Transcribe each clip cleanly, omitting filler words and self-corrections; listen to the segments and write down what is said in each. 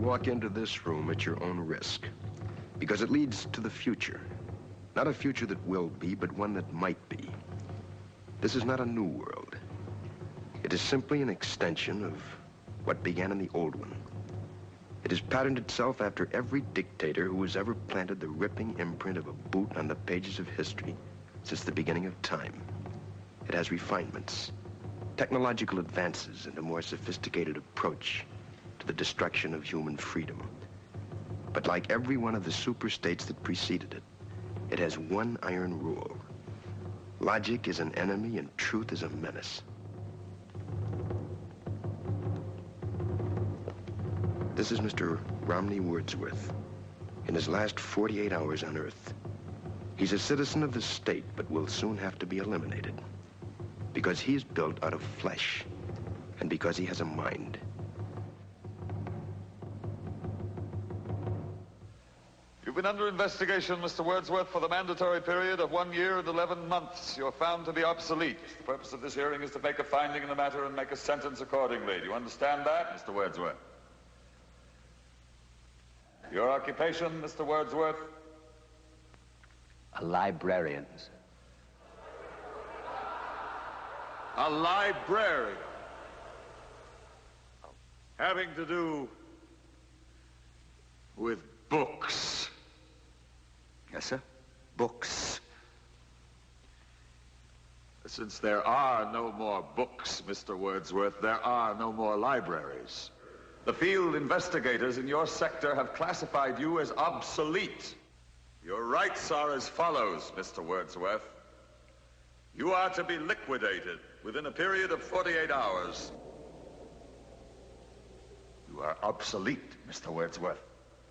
walk into this room at your own risk, because it leads to the future. Not a future that will be, but one that might be. This is not a new world. It is simply an extension of what began in the old one. It has patterned itself after every dictator who has ever planted the ripping imprint of a boot on the pages of history since the beginning of time. It has refinements, technological advances, and a more sophisticated approach to the destruction of human freedom. But like every one of the superstates that preceded it, it has one iron rule. Logic is an enemy and truth is a menace. This is Mr. Romney Wordsworth in his last 48 hours on Earth. He's a citizen of the state, but will soon have to be eliminated. Because he's built out of flesh, and because he has a mind. You've been under investigation, Mr. Wordsworth, for the mandatory period of 1 year and 11 months. You're found to be obsolete. The purpose of this hearing is to make a finding in the matter and make a sentence accordingly. Do you understand that, Mr. Wordsworth? Your occupation, Mr. Wordsworth? A librarian, sir. A librarian. Having to do with books. Yes, sir. Books. Since there are no more books, Mr. Wordsworth, there are no more libraries. The field investigators in your sector have classified you as obsolete. Your rights are as follows, Mr. Wordsworth. You are to be liquidated within a period of 48 hours. You are obsolete, Mr. Wordsworth.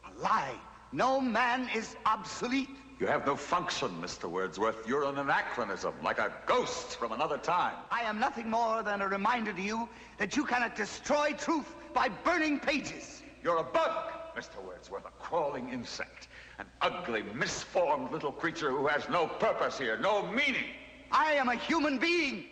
A lie. No man is obsolete. You have no function, Mr. Wordsworth. You're an anachronism, like a ghost from another time. I am nothing more than a reminder to you that you cannot destroy truth by burning pages. You're a bug, Mr. Wordsworth, a crawling insect, an ugly, misformed little creature who has no purpose here, no meaning. I am a human being.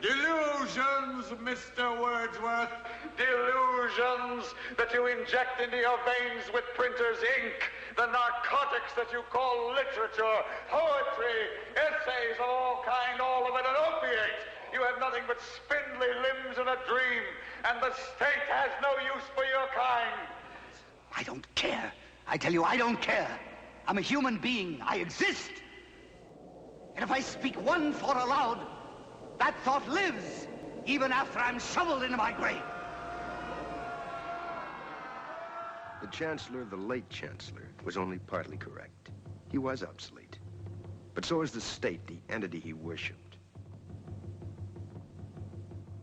Delusions, Mr. Wordsworth. Delusions that you inject into your veins with printer's ink. The narcotics that you call literature, poetry, essays of all kind, all of it an opiate. You have nothing but spindly limbs and a dream, and the state has no use for your kind. I don't care. I tell you, I don't care. I'm a human being. I exist. And if I speak one thought aloud, that thought lives, even after I'm shoveled into my grave. The Chancellor, the late Chancellor, was only partly correct. He was obsolete. But so is the state, the entity he worshipped.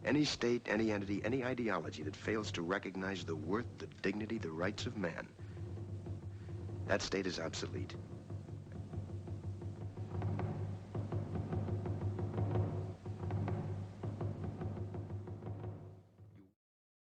Any state, any entity, any ideology that fails to recognize the worth, the dignity, the rights of man, that state is obsolete.